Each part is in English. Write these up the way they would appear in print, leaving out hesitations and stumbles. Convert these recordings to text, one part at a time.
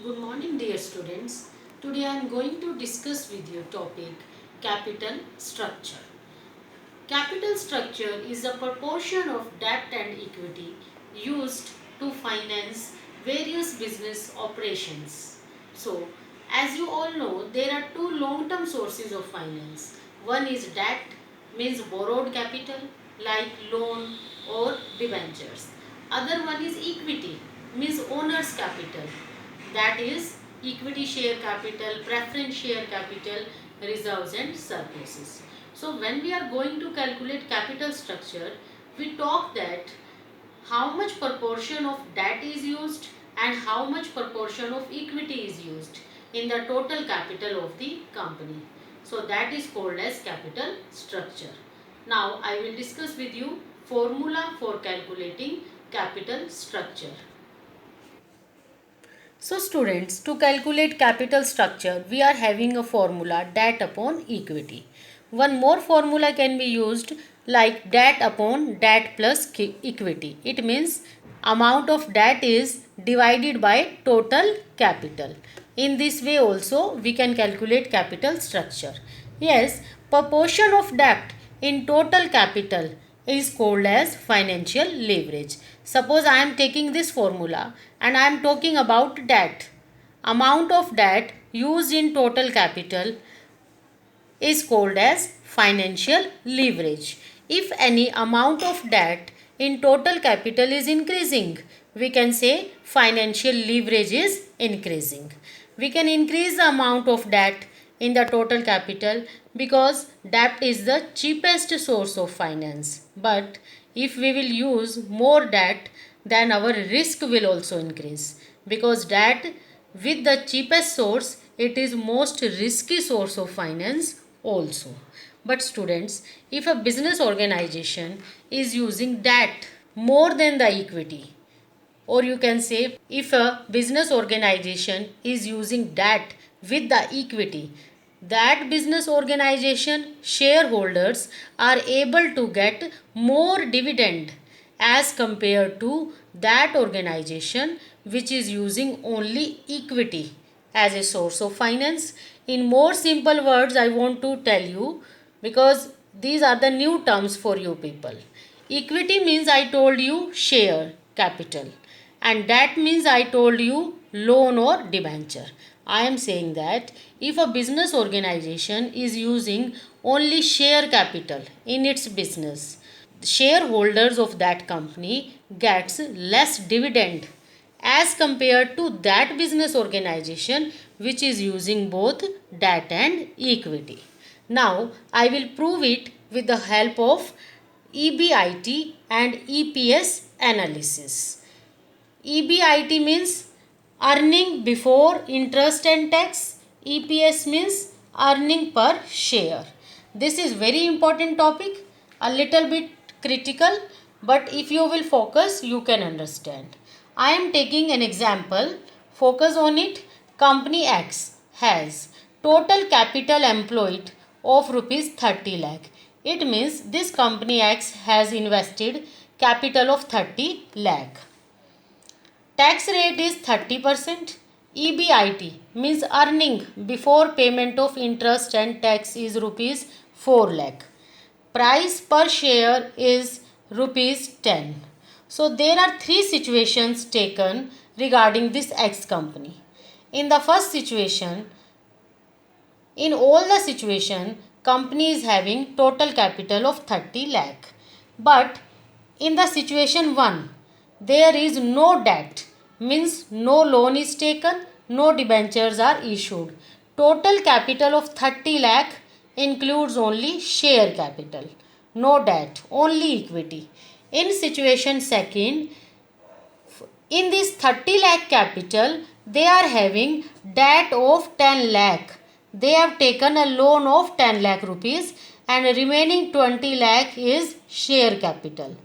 Good morning dear students. Today I am going to discuss with you topic capital structure. Capital structure is a proportion of debt and equity used to finance various business operations. So, as you all know, there are two long-term sources of finance. One is debt, means borrowed capital like loan or debentures. Other one is equity, means owner's capital, that is equity share capital, preference share capital, reserves and surpluses. So when we are going to calculate capital structure, we talk that how much proportion of debt is used and how much proportion of equity is used in the total capital of the company. So that is called as capital structure. Now I will discuss with you formula for calculating capital structure. So students, to calculate capital structure, we are having a formula debt upon equity. One more formula can be used like debt upon debt plus equity. It means amount of debt is divided by total capital. In this way also we can calculate capital structure. Yes, proportion of debt in total capital is called as financial leverage. Suppose I am taking this formula and I am talking about debt. Amount of debt used in total capital is called as financial leverage. If any amount of debt in total capital is increasing, we can say financial leverage is increasing. We can increase the amount of debt in the total capital because debt is the cheapest source of finance. But if we will use more debt, then our risk will also increase because debt with the cheapest source, it is most risky source of finance also. But students, if a business organization is using debt more than the equity, or you can say if a business organization is using debt with the equity, that business organization shareholders are able to get more dividend as compared to that organization which is using only equity as a source of finance. In more simple words, I want to tell you because these are the new terms for you people. Equity means I told you share capital, and that means I told you loan or debenture. I am saying that if a business organization is using only share capital in its business, shareholders of that company gets less dividend as compared to that business organization which is using both debt and equity. Now I will prove it with the help of EBIT and EPS analysis. EBIT means earning before interest and tax. EPS means earning per share. This is very important topic, a little bit critical, but if you will focus, you can understand. I am taking an example. Focus on it. Company X has total capital employed of rupees 30 lakh. It means this company X has invested capital of 30 lakh. Tax rate is 30%. EBIT means earning before payment of interest and tax is rupees 4 lakh. Price per share is rupees 10. So there are three situations taken regarding this X company. In the first situation, in all the situation, company is having total capital of 30 lakh. But in the situation 1, there is no debt, means no loan is taken, no debentures are issued. Total capital of 30 lakh includes only share capital, no debt, only equity. In situation 2, in this 30 lakh capital, they are having debt of 10 lakh. They have taken a loan of 10 lakh rupees and remaining 20 lakh is share capital.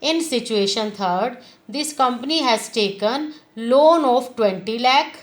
In situation 3, this company has taken loan of 20 lakh.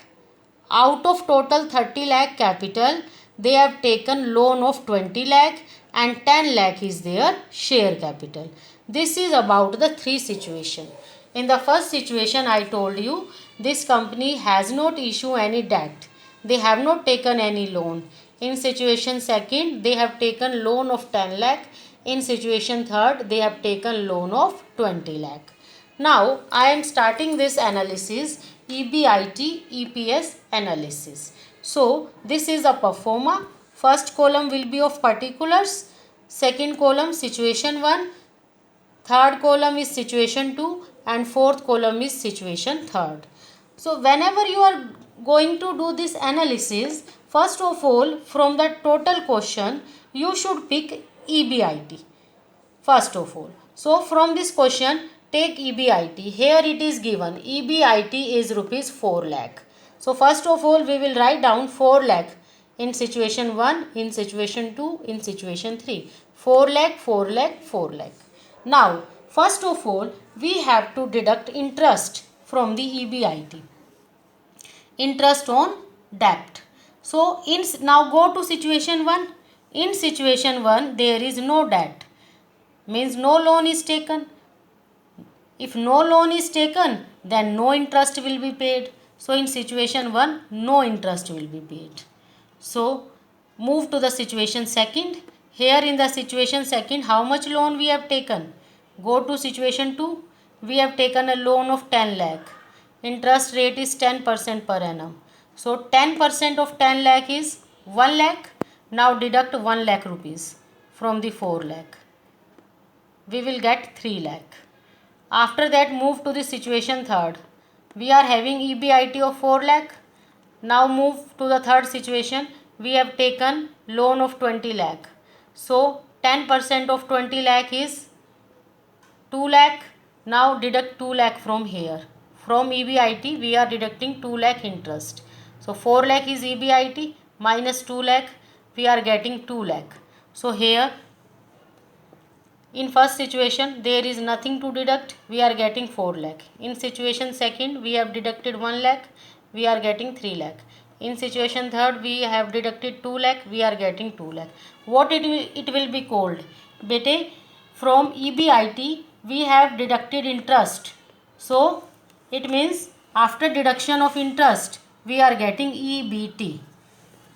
Out of total 30 lakh capital, they have taken loan of 20 lakh and 10 lakh is their share capital. This is about the three situation. In the first situation, I told you this company has not issued any debt. They have not taken any loan. In situation second, they have taken loan of 10 lakh. In situation third, they have taken loan of 20 lakh. Now, I am starting this analysis, EBIT EPS analysis. So, this is a pro forma. First column will be of particulars. Second column situation 1. Third column is situation 2 and fourth column is situation third. So whenever you are going to do this analysis, first of all from the total question you should pick EBIT first of all. So from this question take EBIT. Here it is given EBIT is rupees 4 lakh. So first of all we will write down 4 lakh in situation 1, in situation 2, in situation 3. 4 lakh, 4 lakh, 4 lakh. Now, first of all, we have to deduct interest from the EBIT. Interest on debt. So, now go to situation 1. In situation 1, there is no debt. Means no loan is taken. If no loan is taken, then no interest will be paid. So, in situation 1, no interest will be paid. So, move to the situation second. Here in the situation second, how much loan we have taken? Go to situation 2. We have taken a loan of 10 lakh. Interest rate is 10% per annum. So 10% of 10 lakh is 1 lakh. Now deduct 1 lakh rupees from the 4 lakh. We will get 3 lakh. After that move to the situation third. We are having EBIT of 4 lakh. Now move to the third situation. We have taken loan of 20 lakh. So 10% of 20 lakh is 2 lakh. Now deduct 2 lakh from here. From EBIT we are deducting 2 lakh interest. So 4 lakh is EBIT minus 2 lakh. We are getting 2 lakh. So here in first situation there is nothing to deduct. We are getting 4 lakh. In situation second we have deducted 1 lakh. We are getting 3 lakh. In situation third we have deducted 2 lakh. We are getting 2 lakh. What it will be called? Bete, from EBIT we have deducted interest. So it means after deduction of interest we are getting EBT,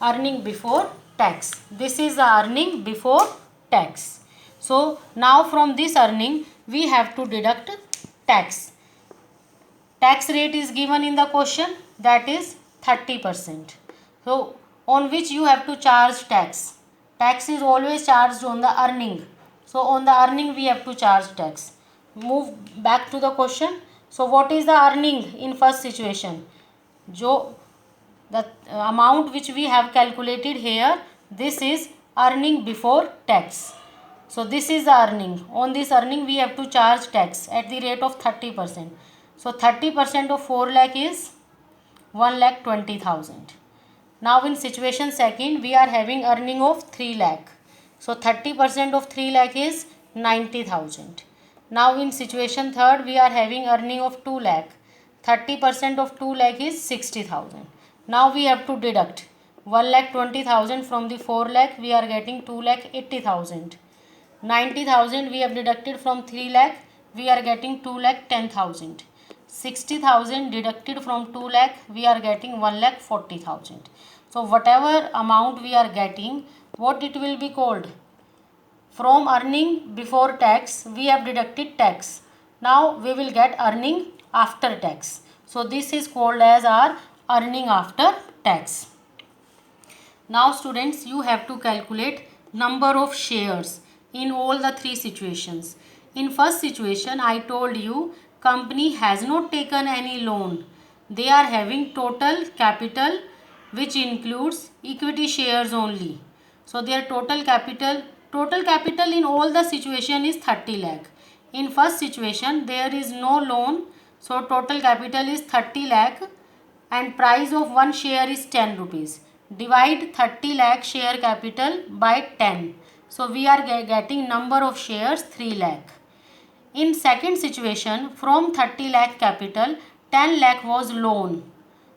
earning before tax. This is the earning before tax. So now from this earning we have to deduct tax. Tax rate is given in the question, that is 30%. So on which you have to charge tax. Tax is always charged on the earning. So on the earning we have to charge tax. Move back to the question. So what is the earning in first situation? The amount which we have calculated here, this is earning before tax. So this is the earning. On this earning we have to charge tax at the rate of 30%. So 30% of 4 lakh is 1,20,000. Now in situation second we are having earning of 3 lakh. So 30% of 3 lakh is 90,000. Now in situation third we are having earning of 2 lakh. 30% of 2 lakh is 60,000. Now we have to deduct 1,20,000 from the 4 lakh. We are getting 2,80,000. 90,000 we have deducted from 3 lakh. We are getting 2,10,000. 60,000 deducted from 2 lakh, we are getting 1,40,000. So whatever amount we are getting, what it will be called? From earning before tax, we have deducted tax. Now we will get earning after tax. So this is called as our earning after tax. Now students, you have to calculate number of shares in all the three situations. In first situation, I told you company has not taken any loan. They are having total capital which includes equity shares only. So their total capital in all the situation is 30 lakh. In first situation there is no loan, so total capital is 30 lakh and price of one share is 10 rupees. Divide 30 lakh share capital by 10. So we are getting number of shares 3 lakh. In second situation, from 30 lakh capital, 10 lakh was loan.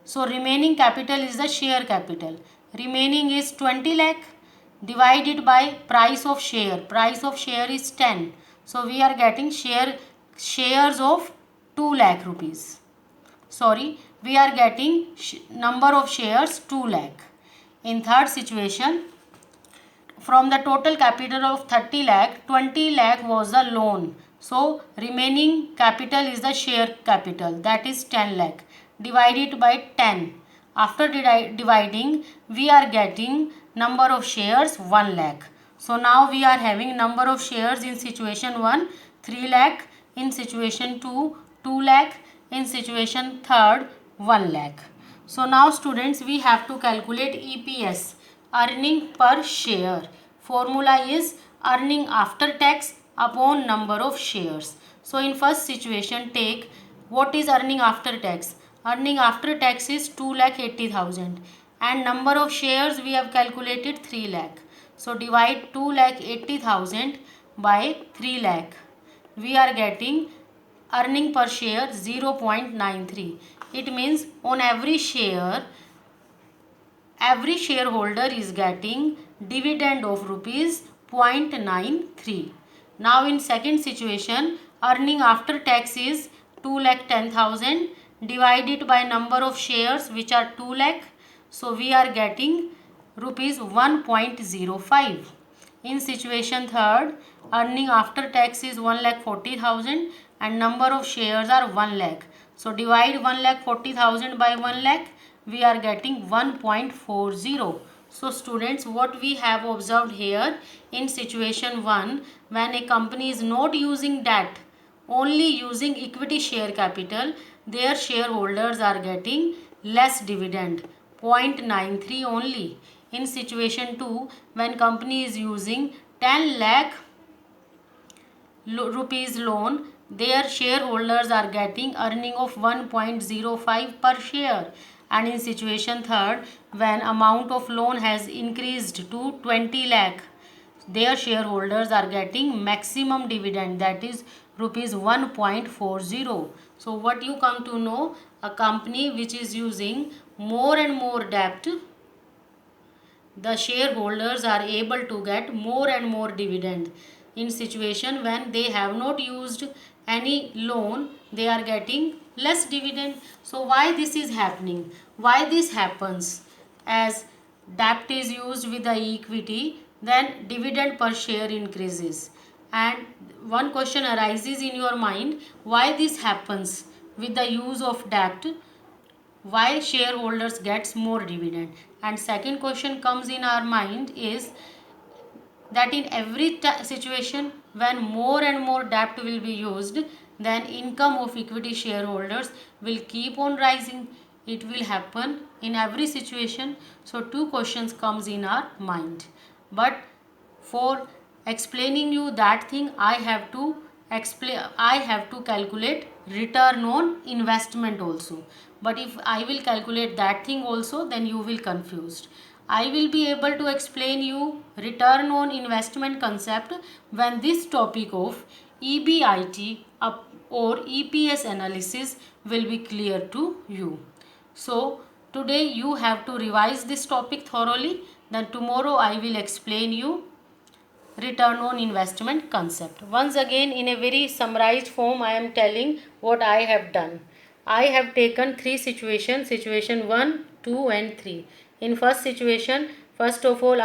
So remaining capital is the share capital. Remaining is 20 lakh divided by price of share. Price of share is 10. So we are getting shares of 2 lakh rupees. Sorry, we are getting number of shares 2 lakh. In third situation, from the total capital of 30 lakh, 20 lakh was the loan. So remaining capital is the share capital, that is 10 lakh. Divide it by 10. After dividing, we are getting number of shares 1 lakh. So now we are having number of shares in situation 1 3 lakh, in situation 2 2 lakh, in situation third 1 lakh. So now students, we have to calculate EPS, earning per share. Formula is earning after tax upon number of shares. So in first situation, take what is earning after tax. Earning after tax is 2,80,000 and number of shares we have calculated 3 lakh. So divide 2,80,000 by 3 lakh. We are getting earning per share 0.93. It means on every share, every shareholder is getting dividend of rupees 0.93. Now in second situation, earning after tax is 2,10,000 divided by number of shares which are 2 lakh. So we are getting rupees 1.05. In situation third, earning after tax is 1,40,000 and number of shares are 1 lakh. So divide 1,40,000 by 1 lakh, we are getting 1.40. So students, what we have observed here, in situation 1, when a company is not using debt, only using equity share capital, their shareholders are getting less dividend, 0.93 only. In situation 2, when company is using 10 lakh rupees loan, their shareholders are getting earning of 1.05 per share. And in situation third, when amount of loan has increased to 20 lakh, their shareholders are getting maximum dividend, that is rupees 1.40. So what you come to know, a company which is using more and more debt, the shareholders are able to get more and more dividend. In situation when they have not used any loan, they are getting less dividend. So why this is happening? Why this happens? As debt is used with the equity, then dividend per share increases. And one question arises in your mind, why this happens with the use of debt? Why shareholders gets more dividend? And second question comes in our mind is that in every situation when more and more debt will be used, then income of equity shareholders will keep on rising. It will happen in every situation. So two questions comes in our mind. But for explaining you that thing, I have to calculate return on investment also. But if I will calculate that thing also, then you will confused. I will be able to explain you return on investment concept when this topic of EBIT or EPS analysis will be clear to you. So today you have to revise this topic thoroughly. Then tomorrow I will explain you return on investment concept. Once again, in a very summarized form, I am telling what I have done. I have taken three situations, situation 1, 2 and 3. In first situation, first of all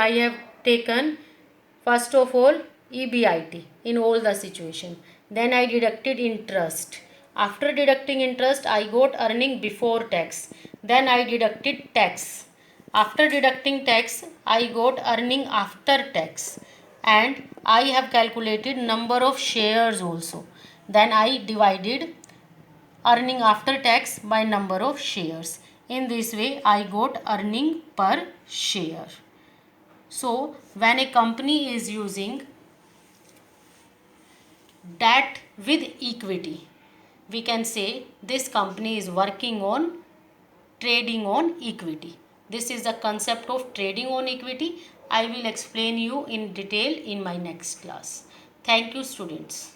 EBIT in all the situation. Then I deducted interest. After deducting interest, I got earning before tax. Then I deducted tax. After deducting tax, I got earning after tax. And I have calculated number of shares also. Then I divided earning after tax by number of shares. In this way, I got earning per share. So when a company is using debt with equity, we can say this company is working on trading on equity. This is the concept of trading on equity. I will explain you in detail in my next class. Thank you, students.